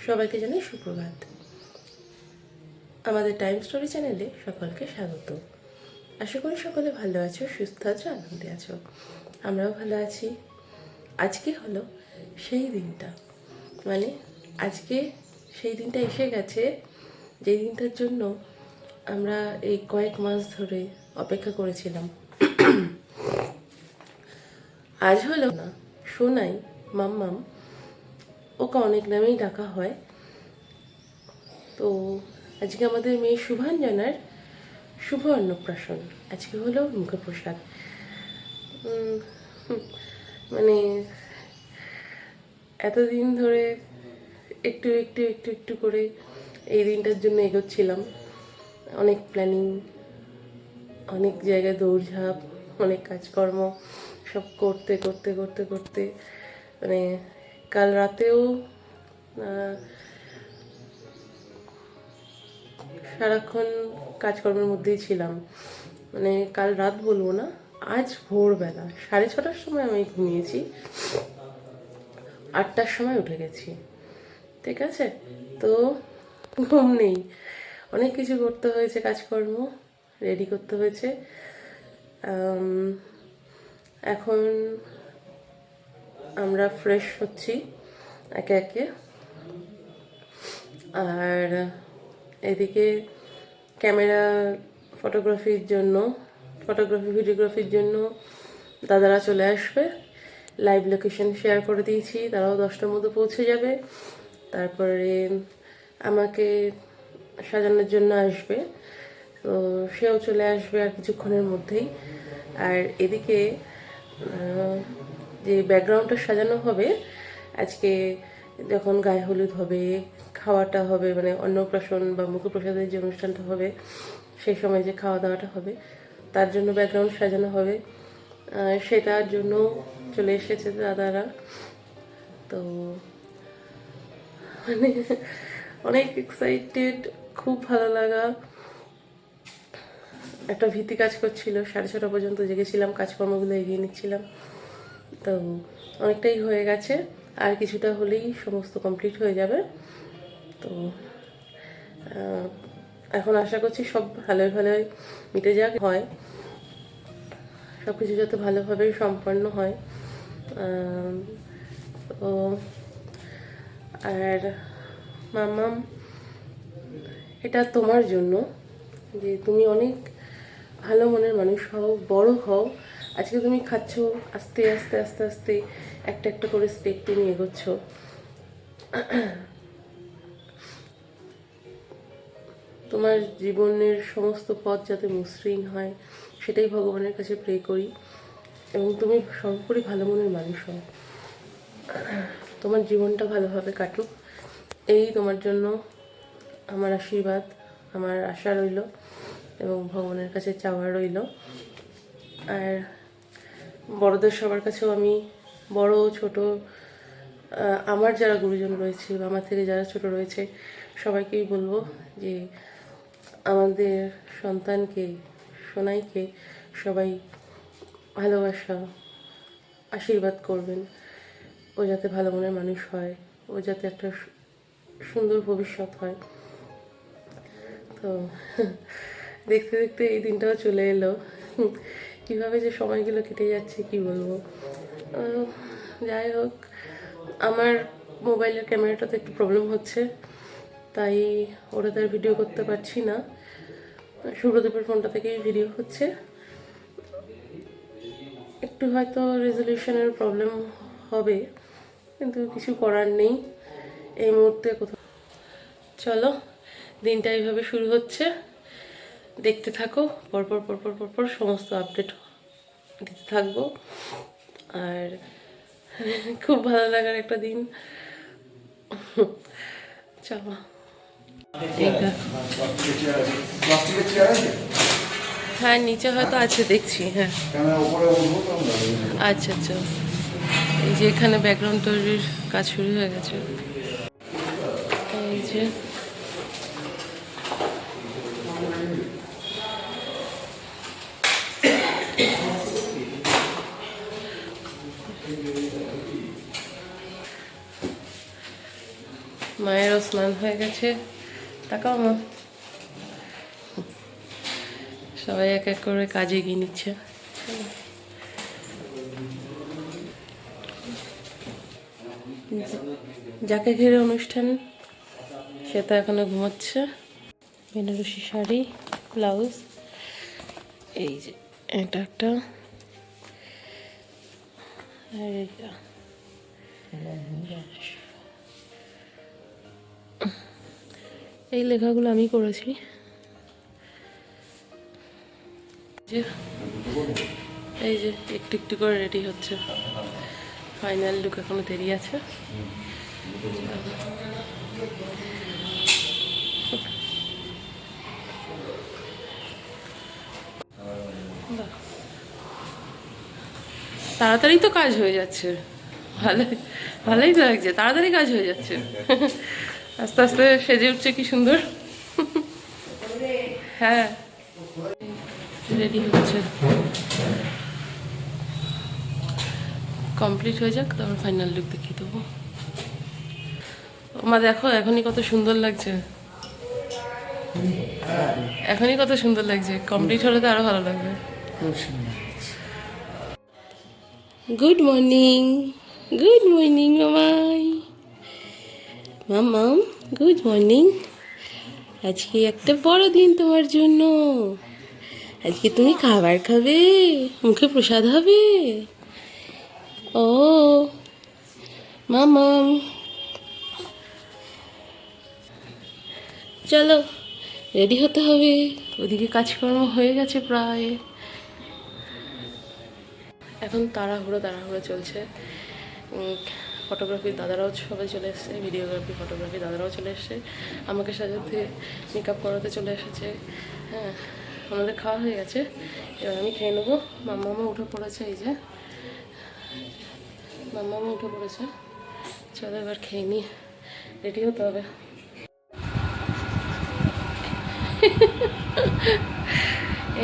সবাইকে জানাই সুপ্রভাত। আমাদের টাইম স্টোরি চ্যানেলে সকলকে স্বাগত। আশা করি সকলে ভালো আছো, সুস্থ আছো, আনন্দে আছো। আমরাও ভালো আছি। আজকে হলো সেই দিনটা, মানে আজকে সেই দিনটা এসে গেছে, যেই দিনটার জন্য আমরা এই কয়েক মাস ধরে অপেক্ষা করেছিলাম। আজ হলো না সোনাই, মাম্মাম, ওকে অনেক নামেই ডাকা হয়। তো আজকে আমাদের মেয়ে শুভাঞ্জনার শুভ অন্নপ্রাশন। আজকে হলো মুখপ্রসাদ। মানে এতদিন ধরে একটু একটু একটু একটু করে এই দিনটার জন্য এগোচ্ছিলাম। অনেক প্ল্যানিং, অনেক জায়গায় দৌড়ঝাঁপ, অনেক কাজকর্ম সব করতে করতে করতে করতে মানে কাল রাতেও সারাক্ষণ কাজকর্মের মধ্যেই ছিলাম। মানে কাল রাত বলবো না, আজ ভোরবেলা 6:30টার সময় আমি ঘুমিয়েছি, 8টার সময় উঠে গেছি। ঠিক আছে, তো ঘুম নেই, অনেক কিছু করতে হয়েছে, কাজকর্ম রেডি করতে হয়েছে। এখন আমরা ফ্রেশ হচ্ছি একে একে। আর এদিকে ক্যামেরা ভিডিওগ্রাফির জন্য দাদারা চলে আসবে। লাইভ লোকেশন শেয়ার করে দিয়েছি, তারাও 10টার মধ্যে পৌঁছে যাবে। তারপরে আমাকে সাজানোর জন্য আসবে, তো সেও চলে আসবে আর কিছুক্ষণের মধ্যেই। আর এদিকে যে ব্যাকগ্রাউন্ডটা সাজানো হবে আজকে, যখন গায়ে হলুদ হবে, খাওয়াটা হবে, মানে অন্নপ্রাশন বা মুখপ্রসাদের যে অনুষ্ঠানটা হবে সেই সময় যে খাওয়া দাওয়াটা হবে তার জন্য ব্যাকগ্রাউন্ড সাজানো হবে। সেটার জন্য চলে এসেছে দাদারা। তো মানে অনেক এক্সাইটেড, খুব ভালো লাগা। একটা ভীতি কাজ করছিল, 6:30 পর্যন্ত জেগেছিলাম, কাজকর্মগুলো এগিয়ে নিচ্ছিলাম। তো অনেকটাই হয়ে গেছে, আর কিছুটা হলেই সমস্ত কমপ্লিট হয়ে যাবে। তো এখন আশা করছি সব ভালোই ভালোই মিটে যাক, হয় সব কিছু যাতে ভালোভাবে সম্পন্ন হয়। তো আর মাম্মাম, এটা তোমার জন্য, যে তুমি অনেক ভালো মনের মানুষ হও, বড় হও। আজকে তুমি খাচ্ছ, আস্তে আস্তে আস্তে আস্তে একটা একটা করে স্টেপ তুমি এগোচ্ছ। তোমার জীবনের সমস্ত পথ যাতে মসৃণ হয় সেটাই ভগবানের কাছে প্রে করি। এবং তুমি সর্বোপরি ভালো মনের মানুষ হও, তোমার জীবনটা ভালোভাবে কাটুক, এই তোমার জন্য আমার আশীর্বাদ, আমার আশা রইল এবং ভগবানের কাছে চাওয়া রইল। আর বড়দের সবার কাছেও আমি, বড় ছোট আমার যারা গুরুজন রয়েছে বা আমার থেকে যারা ছোট রয়েছে সবাইকেই বলবো যে আমাদের সন্তানকে, সোনাইকে সবাই ভালোবাসা, আশীর্বাদ করবেন। ও যাতে ভালো মনের মানুষ হয়, ও যাতে একটা সুন্দর ভবিষ্যৎ হয়। তো দেখতে দেখতে এই দিনটাও চলে এলো। কীভাবে যে সময়গুলো কেটে যাচ্ছে কি বলবো। যাই হোক, আমার মোবাইলের ক্যামেরাটাতে একটু প্রবলেম হচ্ছে, তাই ওটাতে আর ভিডিও করতে পারছি না। সুব্রদীপের ফোনটা থেকেই ভিডিও হচ্ছে। একটু হয়তো রেজলিউশনের প্রবলেম হবে, কিন্তু কিছু করার নেই এই মুহূর্তে। কোথাও চলো, দিনটা এইভাবে শুরু হচ্ছে, দেখতে থাকো, পরপর পরপর পরপর সমস্ত আপডেট দিতে থাকবো। আর খুব ভালো লাগার একটা দিন। চলো, হ্যাঁ নিচে হয়তো আছে, দেখছি। হ্যাঁ আচ্ছা আচ্ছা, এই যে এখানে ব্যাকগ্রাউন্ড তৈরির কাজ শুরু হয়ে গেছে। এই যে মায়েরও স্নান হয়ে গেছে। তাকাও মা, সবাই এক এক করে কাজে গিয়ে নিচ্ছে। যাকে ঘিরে অনুষ্ঠান সে তো এখনো ঘুমাচ্ছে। বেনারসি শাড়ি, ব্লাউজ, এই যে এটা একটা, আর এটা এই লেখাগুলো আমি করেছি। এই যে একটু একটু করে রেডি হচ্ছে, ফাইনাল লুক এখনো দেরি আছে। তাড়াতাড়ি তো কাজ হয়ে যাচ্ছে, ভালোই তো লাগছে, তাড়াতাড়ি কাজ হয়ে যাচ্ছে। আস্তে আস্তে সেজে উঠছে কি সুন্দর। হ্যাঁ রেডি হচ্ছে, কমপ্লিট হয়ে যাক তারপর ফাইনাল লুক দেখিয়ে দেবো। মা দেখো এখনই কত সুন্দর লাগছে, এখনই কত সুন্দর লাগছে, কমপ্লিট হলে তো আরো ভালো লাগবে। গুড মর্নিং, গুড মর্নিং মামাই, মামাম গুড মর্নিং। আজকে একটা বড় দিন তোমার জন্য, আজকে তুমি খাবার খাবে, মুখে প্রসাদ হবে। ও মামাম, চলো রেডি হতে হবে, ওদিকে কাজকর্ম হয়ে গেছে প্রায়। এখন তাড়াহুড়ো চলছে। ফটোগ্রাফির দাদারাও সবাই চলে এসছে, ভিডিওগ্রাফি ফটোগ্রাফি দাদারাও চলে এসছে, আমাকে সাজাতে মেকআপ করাতে চলে এসেছে। হ্যাঁ আমাদের খাওয়া হয়ে গেছে, এবার আমি খেয়ে নেবো। মাম্মামা উঠে পড়েছে, এই যে মাম্মামা উঠে পড়েছে। চলো এবার খেয়ে নিই, রেডি হতে হবে।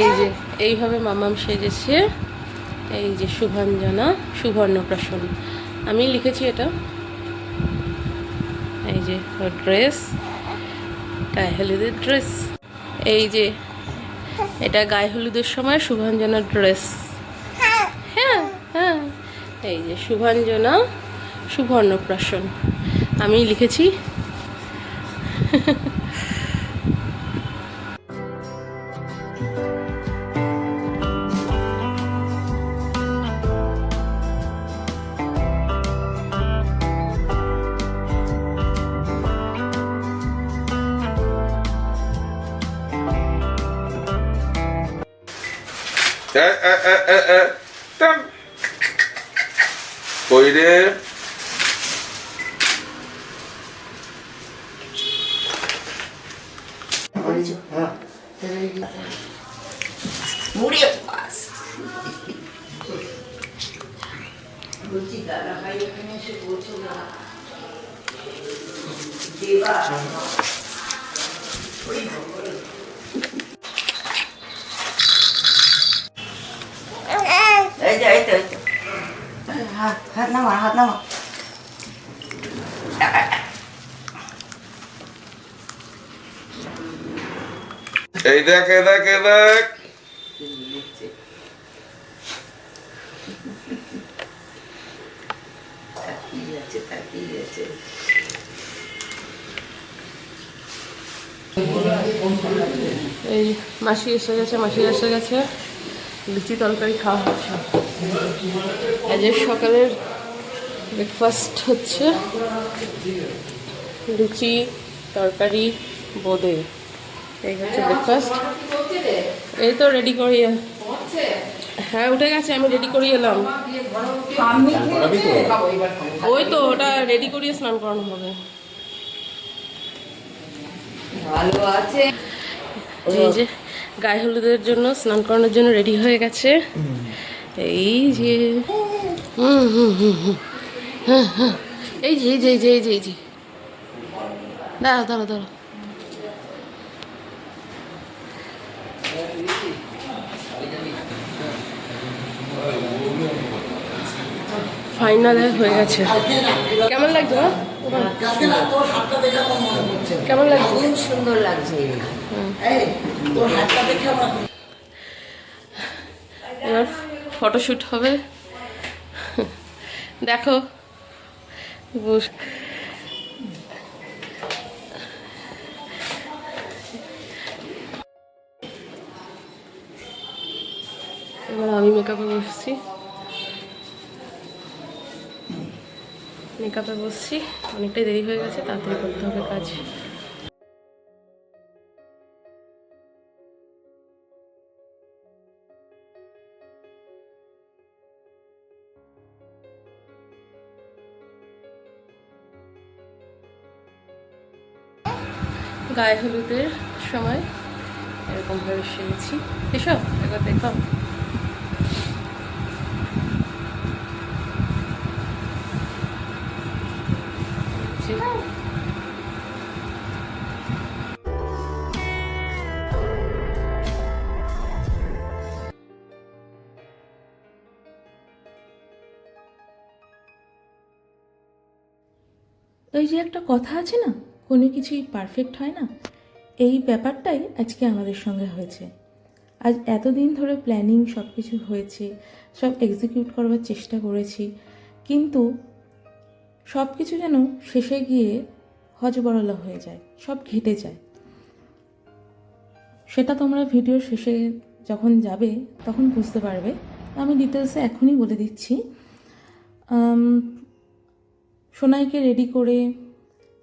এই যে এইভাবে মাম্মাম সেজেছে, এই যে শুভাঞ্জনা শুভর্ণপ্রাশন, আমি লিখেছি এটা। এই যে ওর ড্রেস, গায়ে হলুদের ড্রেস, এই যে এটা গায়ে হলুদের সময় শুভাঞ্জনার ড্রেস। হ্যাঁ হ্যাঁ, এই যে শুভাঞ্জনা শুভর্ণপ্রাশন আমি লিখেছি। কই রে মুড়িয়ে পাস বলছি দাদা ভাই এখানে এসে বলছো না দেবা এই তো হাত নামা এই দেখ এই মাসি এসে গেছে, লুচি তরকারি খাওয়া হচ্ছে। আজের সকালের ব্রেকফাস্ট হচ্ছে লুচি তরকারি বোঁদে, এই হচ্ছে ব্রেকফাস্ট। এই তো রেডি করি, হ্যাঁ উঠে গেছে, আমি রেডি করিয়ে এলাম। ওই তো ওটা রেডি করিয়ে স্নান করানো হবে। ভালো আছে, এই যে গায়ে হলুদের জন্য স্নান করানোর জন্য রেডি হয়ে গেছে। এই যে এই যে দাঁড়া ফাইনাল হয়ে গেছে। কেমন লাগছে? কেমন লাগছে? খুব সুন্দর লাগছে। এবার ফটোশ্যুট হবে, দেখো। এবার আমি মেকআপে বসছি, অনেকটাই দেরি হয়ে গেছে, তাড়াতাড়ি করতে হবে কাজ। গায়ে হলুদের সময় এরকমভাবে সেরেছি, এসব একবার দেখো। ওই যে একটা কথা আছে না, কোনো কিছুই পারফেক্ট হয় না, এই ব্যাপারটাই আজকে আমাদের সঙ্গে হয়েছে। আজ এতদিন ধরে প্ল্যানিং সব কিছু হয়েছে, সব এক্সিকিউট করবার চেষ্টা করেছি, কিন্তু সব কিছু যেন শেষে গিয়ে হজবরলা হয়ে যায়, সব ঘেটে যায়। সেটা তোমরা ভিডিওর শেষে যখন যাবে তখন বুঝতে পারবে। আমি ডিটেলসে এখনই বলে দিচ্ছি। সোনাইকে রেডি করে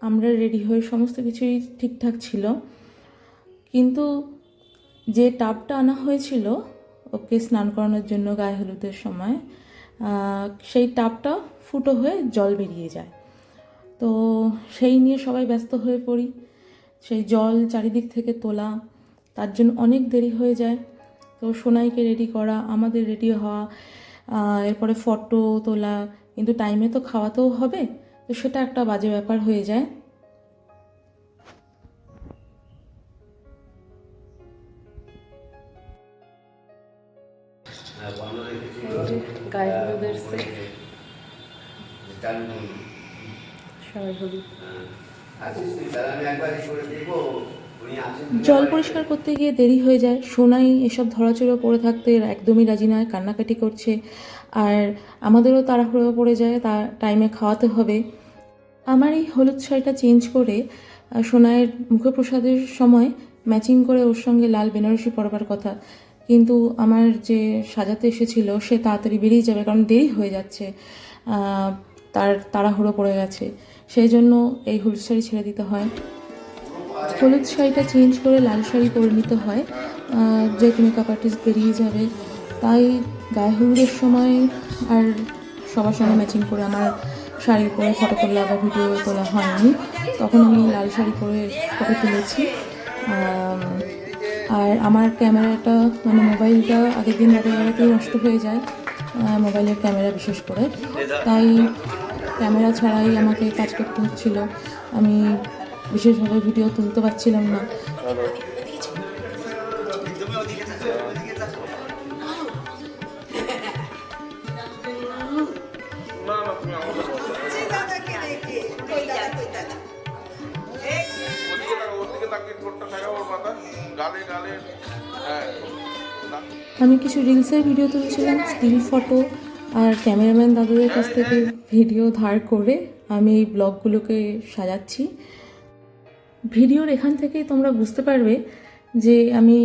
আমরা রেডি হয়ে সমস্ত কিছুই ঠিকঠাক ছিল, কিন্তু যে টাবটা আনা হয়েছিল ওকে স্নান করানোর জন্য গায়ে হলুদের সময়, সেই টাবটা ফুটো হয়ে জল বেরিয়ে যায়। তো সেই নিয়ে সবাই ব্যস্ত হয়ে পড়ি, সেই জল চারিদিক থেকে তোলা, তার জন্য অনেক দেরি হয়ে যায়। তো সোনাইকে রেডি করা, আমাদের রেডি হওয়া, এরপরে ফটো তোলা, কিন্তু টাইমে তো খাওয়াতেও হবে, তো সেটা একটা বাজে ব্যাপার হয়ে যায়। গায়ে হলুদের সেট, সবাই হলুদ। জল পরিষ্কার করতে গিয়ে দেরি হয়ে যায়। সোনাই এসব ধরাচড়া পড়ে থাকতে একদমই রাজি নয়, কান্নাকাটি করছে, আর আমাদেরও তাড়াহুড়ো পড়ে যায়, তার টাইমে খাওয়াতে হবে। আমার এই হলুদ শাড়িটা চেঞ্জ করে সোনাইয়ের মুখপ্রসাদের সময় ম্যাচিং করে ওর সঙ্গে লাল বেনারসি পরবার কথা, কিন্তু আমার যে সাজাতে এসেছিল সে তাড়াতাড়ি বেরিয়ে যাবে, কারণ দেরি হয়ে যাচ্ছে, তার তাড়াহুড়ো পড়ে গেছে, সেই জন্য এই হলুদ শাড়ি ছেড়ে দিতে হয়। হলুদ শাড়িটা চেঞ্জ করে লাল শাড়ি পরে নিতে হয়, যেহেতু মেকআপ আর্টিস্ট বেরিয়ে যাবে। তাই গায়ে হলুদের সময় আর সবার সঙ্গে ম্যাচিং করে আমার শাড়ি পরে ফটো তোলা বা ভিডিও তোলা হয়নি, তখন আমি লাল শাড়ি পরে ফটো তুলেছি। আর আমার ক্যামেরাটা, মানে মোবাইলটা আগের দিন রাতে বেড়াতেই নষ্ট হয়ে যায়, মোবাইলের ক্যামেরা বিশেষ করে, তাই ক্যামেরা ছাড়াই আমাকে কাজ করতে হচ্ছিল। আমি বিশেষভাবে ভিডিও তুলতে পারছিলাম না। আমি কিছু রিলসের ভিডিও তুলেছিলাম, স্টিল ফটো, আর ক্যামেরাম্যান দাদাদের কাছ থেকে ভিডিও ধার করে আমি এই ব্লগগুলোকে সাজাচ্ছি। ভিডিওর এখান থেকেই তোমরা বুঝতে পারবে যে আমি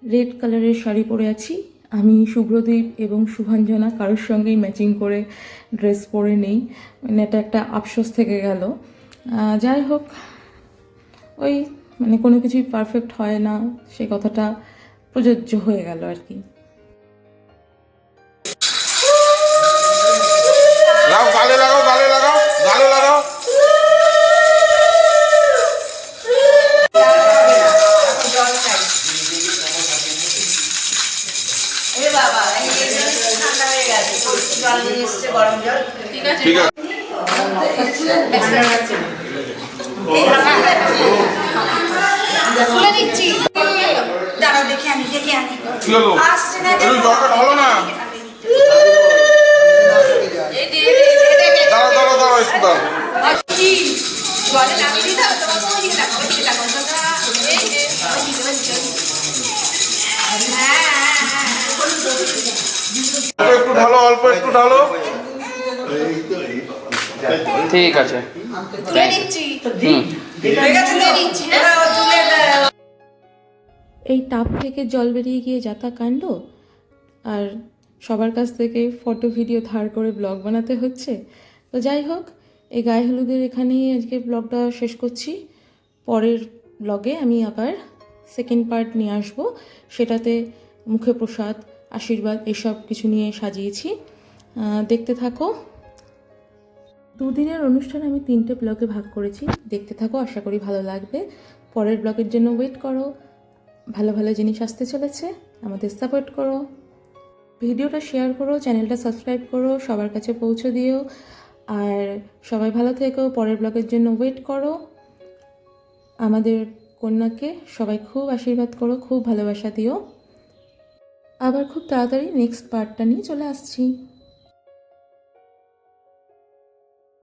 রেড কালারের শাড়ি পরে আছি। আমি শুভ্রদীপ এবং শুভাঞ্জনা কারোর সঙ্গেই ম্যাচিং করে ড্রেস পরে নেই, মানে এটা একটা আফসোস থেকে গেল। যাই হোক, ওই মানে কোনো কিছুই পারফেক্ট হয় না, সে কথাটা প্রযোজ্য হয়ে গেল আর কি। গালে লাগাও, গালে লাগাও, গালে লাগাও। ঠিক আছে। খুলে দিচ্ছি, দাঁড়াও দেখে আনি। কি হলো? জলটা ঢালো না। দাঁড়াও একটু দাঁড়াও। একটু ঢালো। ঠিক আছে। তুলে দিচ্ছি হয়ে গেছে তুলে দিচ্ছি হ্যাঁ ও তুলে দেয় এই টাব থেকে জল বেরিয়ে গিয়ে যাতা কাণ্ড, আর সবার কাছ থেকে ফটো ভিডিও ধার করে ব্লগ বানাতে হচ্ছে। তো যাই হোক, এই গায়ে হলুদের এখানেই আজকে ব্লগটা শেষ করছি। পরের ব্লগে আমি আবার সেকেন্ড পার্ট নিয়ে আসবো, সেটাতে মুখে প্রসাদ, আশীর্বাদ এসব কিছু নিয়ে সাজিয়েছি। দেখতে থাকো। দুদিনের অনুষ্ঠান আমি 3টে ব্লগে ভাগ করেছি, দেখতে থাকো, আশা করি ভালো লাগবে। পরের ব্লগের জন্য ওয়েট করো, ভালো ভালো জিনিস আসতে চলেছে, আমাদের সাপোর্ট করো, ভিডিওটা শেয়ার করো, চ্যানেলটা সাবস্ক্রাইব করো, সবার কাছে পৌঁছে দিও। আর সবাই ভালো থেকো, পরের ব্লগের জন্য ওয়েট করো। আমাদের কন্যাকে সবাই খুব আশীর্বাদ করো, খুব ভালোবাসা দিও। আবার খুব তাড়াতাড়ি নেক্সট পার্টটা নিয়ে চলে আসছি।